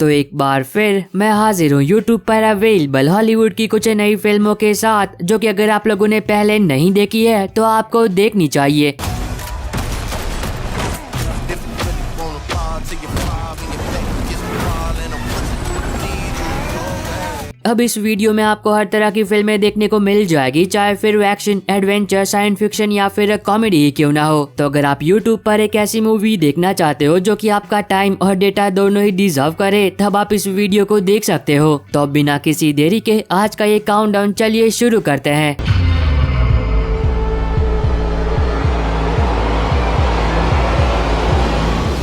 तो एक बार फिर मैं हाजिर हूँ यूट्यूब पर अवेलेबल हॉलीवुड की कुछ नई फिल्मों के साथ, जो कि अगर आप लोगों ने पहले नहीं देखी है तो आपको देखनी चाहिए। अब इस वीडियो में आपको हर तरह की फिल्में देखने को मिल जाएगी, चाहे फिर एक्शन, एडवेंचर, साइंस फिक्शन या फिर कॉमेडी ही क्यों ना हो। तो अगर आप YouTube पर एक ऐसी मूवी देखना चाहते हो जो कि आपका टाइम और डेटा दोनों ही डिजर्व करे, तब आप इस वीडियो को देख सकते हो। तो बिना किसी देरी के आज का ये काउंटडाउन चलिए शुरू करते हैं।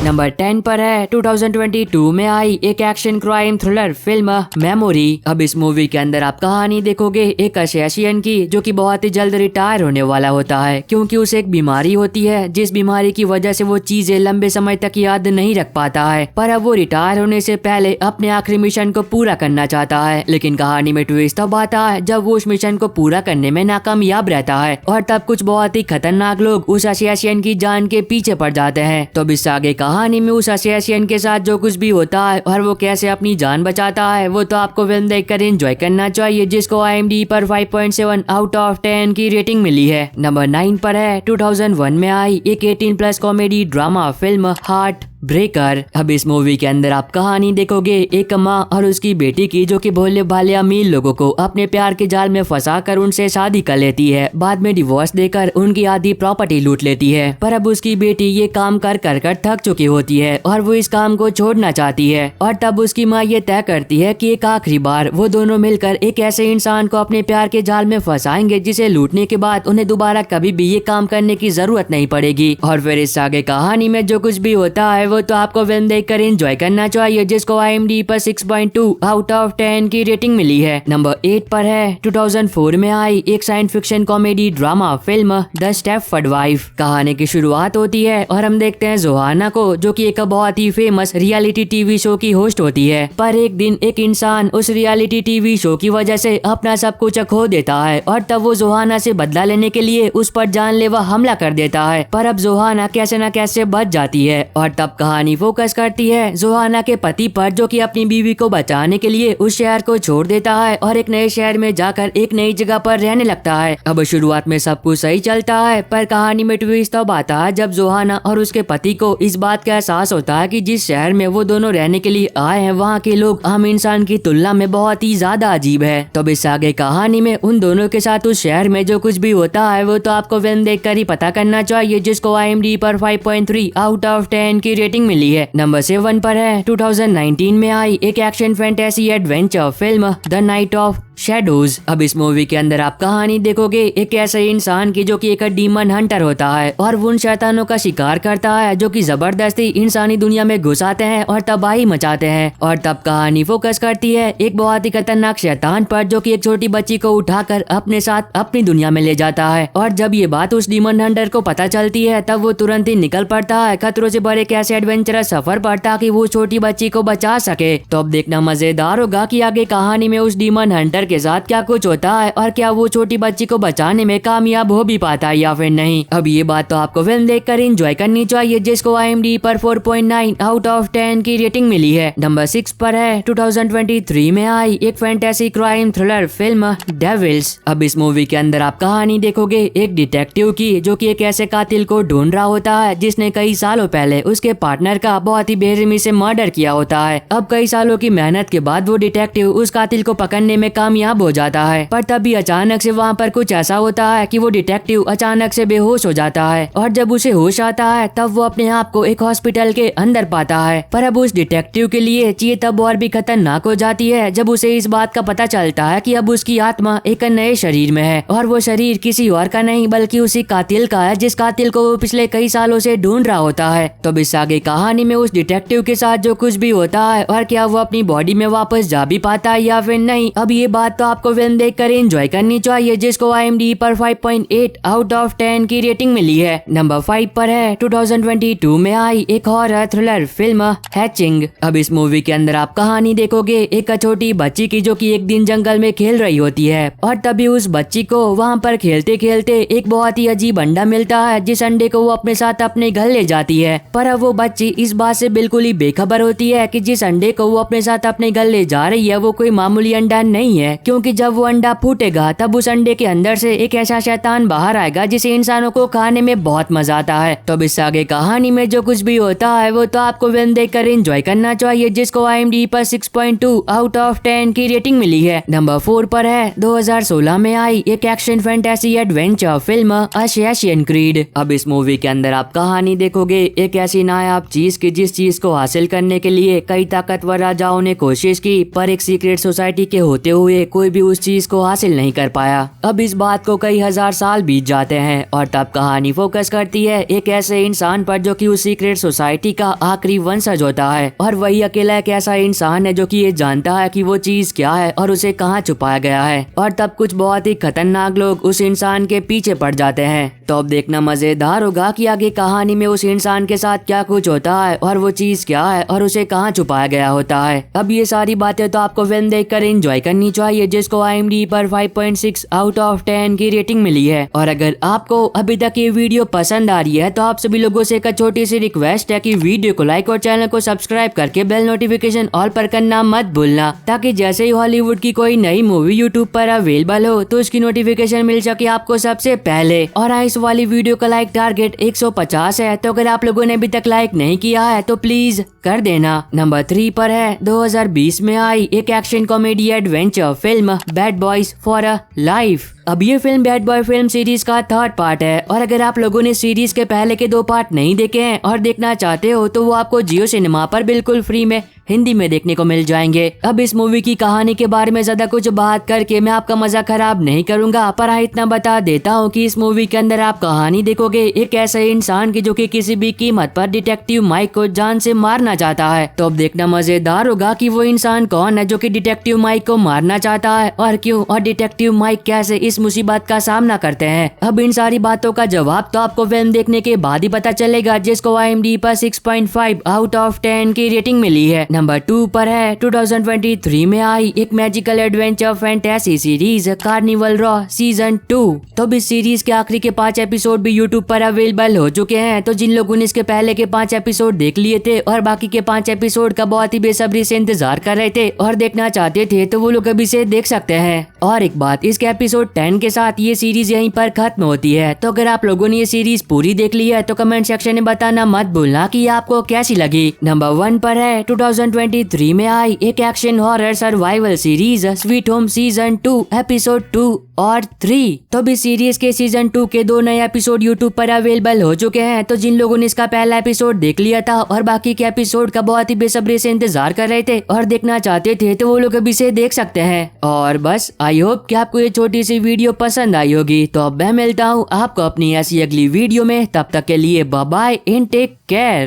नंबर 10 पर है 2022 में आई एक action crime thriller film memory. अब इस मूवी के अंदर आप कहानी देखोगे एक असैसिन की, जो कि बहुत ही जल्द रिटायर होने वाला होता है, क्योंकि उसे एक बीमारी होती है जिस बीमारी की वजह से वो चीजें लंबे समय तक याद नहीं रख पाता है। पर अब वो रिटायर होने से पहले अपने आखिरी मिशन को पूरा करना चाहता है। लेकिन कहानी में ट्विस्ट तब आता है जब वो उस मिशन को पूरा करने में नाकामयाब रहता है, और तब कुछ बहुत ही खतरनाक लोग उस असैसिन की जान के पीछे पड़ जाते हैं। तो इस आगे कहानी में उस असैसिन के साथ जो कुछ भी होता है और वो कैसे अपनी जान बचाता है, वो तो आपको फिल्म देखकर एंजॉय करना चाहिए, जिसको IMDb पर 5.7 आउट ऑफ 10 की रेटिंग मिली है। नंबर 9 पर है 2001 में आई एक 18+ comedy drama film heart breaker. अब इस मूवी के अंदर आप कहानी देखोगे एक माँ और उसकी बेटी की, जो कि भोले भाले अमीर लोगों को अपने प्यार के जाल में फंसा कर उनसे शादी कर लेती है, बाद में डिवोर्स देकर उनकी आधी प्रॉपर्टी लूट लेती है। पर अब उसकी बेटी ये काम कर कर थक चुकी होती है और वो इस काम को छोड़ना चाहती है, और तब उसकी माँ ये तय करती है कि एक आखिरी बार वो दोनों मिलकर एक ऐसे इंसान को अपने प्यार के जाल में फंसाएंगे जिसे लूटने के बाद उन्हें दोबारा कभी भी ये काम करने की जरूरत नहीं पड़ेगी। और फिर इस आगे कहानी में जो कुछ भी होता है वो तो आपको फिल्म देखकर एंजॉय करना चाहिए, जिसको IMDb पर 6.2 आउट ऑफ 10 की रेटिंग मिली है। नंबर 8 पर है 2004 में आई एक science fiction comedy drama film the Stepford wife. कहानी की शुरुआत होती है और हम देखते हैं जोहाना को, जो कि एक बहुत ही फेमस रियलिटी टीवी शो की होस्ट होती है। पर एक दिन एक इंसान उस रियलिटी टीवी शो की वजह से अपना सब कुछ खो देता है, और तब वो जोहाना से बदला लेने के लिए उस पर जानलेवा हमला कर देता है। पर अब जोहाना कैसे न कैसे बच जाती है, और तब कहानी फोकस करती है जोहाना के पति पर, जो कि अपनी बीवी को बचाने के लिए उस शहर को छोड़ देता है और एक नए शहर में जाकर एक नई जगह पर रहने लगता है। अब शुरुआत में सब कुछ सही चलता है, पर कहानी में ट्विस्ट तब आता है जब जोहाना और उसके पति को इस बात का एहसास होता है कि जिस शहर में वो दोनों रहने के लिए आए हैं, वहाँ के लोग आम इंसान की तुलना में बहुत ही ज्यादा अजीब है। तो इस आगे कहानी में उन दोनों के साथ उस शहर में जो कुछ भी होता है वो तो आपको फिल्म देखकर ही पता करना चाहिए, जिसको IMDb पर 5.3 आउट ऑफ 10 की रेटिंग मिली है। नंबर 7 पर है 2019 में आई एक action fantasy adventure film the night of shadows. अब इस मूवी के अंदर आप कहानी देखोगे एक ऐसे इंसान की, जो कि एक डीमन हंटर होता है और वो उन शैतानों का शिकार करता है जो कि जबरदस्ती इंसानी दुनिया में घुस आते हैं और तबाही मचाते हैं। और तब कहानी फोकस करती है एक बहुत ही खतरनाक शैतान पर, जो कि एक छोटी बच्ची को उठाकर अपने साथ अपनी दुनिया में ले जाता है। और जब ये बात उस डीमन हंटर को पता चलती है, तब वो तुरंत ही निकल पड़ता है खतरों से भरे एक ऐसे एडवेंचरस सफर पर, ताकि वो छोटी बच्ची को बचा सके। तो अब देखना मजेदार होगा कि आगे कहानी में उस डीमन हंटर के साथ क्या कुछ होता है, और क्या वो छोटी बच्ची को बचाने में कामयाब हो भी पाता है या फिर नहीं। अब ये बात तो आपको फिल्म देखकर एंजॉय करनी चाहिए, जिसको IMDb पर 4.9 आउट ऑफ 10 की रेटिंग मिली है। नंबर 6 पर है 2023 में आई एक fantasy crime thriller film Devils. अब इस मूवी के अंदर आप कहानी देखोगे एक डिटेक्टिव की, जो कि एक ऐसे कातिल को ढूंढ रहा होता है जिसने कई सालों पहले उसके पार्टनर का बहुत ही बेरहमी से मर्डर किया होता है। अब कई सालों की मेहनत के बाद वो डिटेक्टिव उस कातिल को पकड़ने में कामयाब हो जाता है, पर तभी अचानक से वहाँ पर कुछ ऐसा होता है कि वो डिटेक्टिव अचानक से बेहोश हो जाता है, और जब उसे होश आता है तब वो अपने आप को एक हॉस्पिटल के अंदर पाता है। पर अब उस डिटेक्टिव के लिए चीजें तब और भी खतरनाक हो जाती है जब उसे इस बात का पता चलता है कि अब उसकी आत्मा एक नए शरीर में है, और वो शरीर किसी और का नहीं बल्कि उसी कातिल का है, जिस कातिल को वो पिछले कई सालों से ढूंढ रहा होता है। तो इस आगे कहानी में उस डिटेक्टिव के साथ जो कुछ भी होता है, और क्या वो अपनी बॉडी में वापस जा भी पाता है या फिर नहीं, अब ये बाद तो आपको फिल्म देखकर एंजॉय करनी चाहिए, जिसको IMDb पर 5.8 आउट ऑफ 10 की रेटिंग मिली है। नंबर 5 पर है 2022 में आई एक हॉरर थ्रिलर फिल्म हैचिंग। अब इस मूवी के अंदर आप कहानी देखोगे एक छोटी बच्ची की, जो कि एक दिन जंगल में खेल रही होती है और तभी उस बच्ची को वहाँ पर खेलते खेलते एक बहुत ही अजीब अंडा मिलता है, जिस अंडे को वो अपने साथ अपने घर ले जाती है। पर अब वो बच्ची इस बात से बिल्कुल ही बेखबर होती है कि जिस अंडे को वो अपने साथ अपने घर ले जा रही है वो कोई मामूली अंडा नहीं है, क्योंकि जब वो अंडा फूटेगा तब उस अंडे के अंदर से एक ऐसा शैतान बाहर आएगा जिसे इंसानों को खाने में बहुत मजा आता है। तो अब इस आगे कहानी में जो कुछ भी होता है वो तो आपको फिल्म देखकर एंजॉय करना चाहिए, जिसको IMDb पर 6.2 आउट ऑफ 10 की रेटिंग मिली है। नंबर 4 पर है 2016 में आई एक action fantasy adventure film assassin creed. अब इस मूवी के अंदर आप कहानी देखोगे एक ऐसी नायाब चीज की, जिस चीज को हासिल करने के लिए कई ताकतवर राजाओं ने कोशिश की, पर एक सीक्रेट सोसाइटी के होते हुए कोई भी उस चीज को हासिल नहीं कर पाया। अब इस बात को कई हजार साल बीत जाते हैं और तब कहानी फोकस करती है एक ऐसे इंसान पर जो कि उस सीक्रेट सोसाइटी का आखिरी वंशज होता है, और वही अकेला एक ऐसा इंसान है जो कि ये जानता है कि वो चीज क्या है और उसे कहाँ छुपाया गया है। और तब कुछ बहुत ही खतरनाक लोग उस इंसान के पीछे पड़ जाते हैं। तो अब देखना मजेदार होगा कि आगे कहानी में उस इंसान के साथ क्या कुछ होता है और वो चीज क्या है और उसे कहाँ छुपाया गया होता है। अब ये सारी बातें तो आपको फिल्म देखकर एंजॉय करनी चाहिए, जिसको IMDb पर 5.6 आउट ऑफ 10 की रेटिंग मिली है। और अगर आपको अभी तक ये वीडियो पसंद आ रही है तो आप सभी लोगों से एक छोटी सी रिक्वेस्ट है कि वीडियो को लाइक और चैनल को सब्सक्राइब करके बेल नोटिफिकेशन ऑल पर करना मत भूलना, ताकि जैसे ही हॉलीवुड की कोई नई मूवी यूट्यूब पर अवेलेबल हो तो उसकी नोटिफिकेशन मिल सके आपको सबसे पहले। और इस वाली वीडियो का लाइक टारगेट 150 है, तो अगर आप लोगों ने अभी तक लाइक नहीं किया है तो प्लीज कर देना। नंबर 3 पर है 2020 में आई एक action comedy adventure film bad boys for a life. अब ये film bad boy film series का 3rd पार्ट है, और अगर आप लोगों ने सीरीज के पहले के 2 पार्ट नहीं देखे हैं और देखना चाहते हो तो वो आपको जियो सिनेमा पर बिल्कुल फ्री में हिंदी में देखने को मिल जाएंगे। अब इस मूवी की कहानी के बारे में ज्यादा कुछ बात करके मैं आपका मजा खराब नहीं करूंगा, पर इतना बता देता हूँ कि इस मूवी के अंदर आप कहानी देखोगे एक ऐसे इंसान की जो कि किसी भी कीमत पर डिटेक्टिव माइक को जान से मारना चाहता है। तो अब देखना मजेदार होगा कि वो इंसान कौन है जो कि डिटेक्टिव माइक को मारना चाहता है और क्यों, और डिटेक्टिव माइक कैसे इस मुसीबत का सामना करते हैं। अब इन सारी बातों का जवाब तो आपको फिल्म देखने के बाद ही पता चलेगा, जिसको IMDb पर 6.5 आउट ऑफ 10 की रेटिंग मिली है। नंबर 2 पर है 2023 में आई एक magical adventure fantasy series carnival raw season 2। तो इस सीरीज के आखिरी के 5 एपिसोड भी यूट्यूब पर अवेलेबल हो चुके हैं। तो जिन लोगों ने इसके पहले के 5 एपिसोड देख लिए थे और बाकी के 5 एपिसोड का बहुत ही बेसब्री से इंतजार कर रहे थे और देखना चाहते थे, तो वो लोग अभी से देख सकते हैं। और एक बात, इसके एपिसोड 10 के साथ ये सीरीज यहीं पर खत्म होती है। तो अगर आप लोगों ने ये सीरीज पूरी देख ली है तो कमेंट सेक्शन में बताना मत भूलना कि आपको कैसी लगी। नंबर 1 पर है 2023 में आई एक action horror survival series sweet home season 2 episode 2 और 3। तो भी सीरीज के सीजन 2 के 2 नए एपिसोड यूट्यूब पर अवेलेबल हो चुके हैं। तो जिन लोगों ने इसका पहला एपिसोड देख लिया था और बाकी के एपिसोड का बहुत ही बेसब्री से इंतजार कर रहे थे और देखना चाहते थे, तो वो लोग अभी से देख सकते हैं। और बस आई होप कि आपको ये छोटी सी वीडियो पसंद आई होगी। तो अब मैं मिलता हूँ आपको अपनी ऐसी अगली वीडियो में, तब तक के लिए bye bye and take care.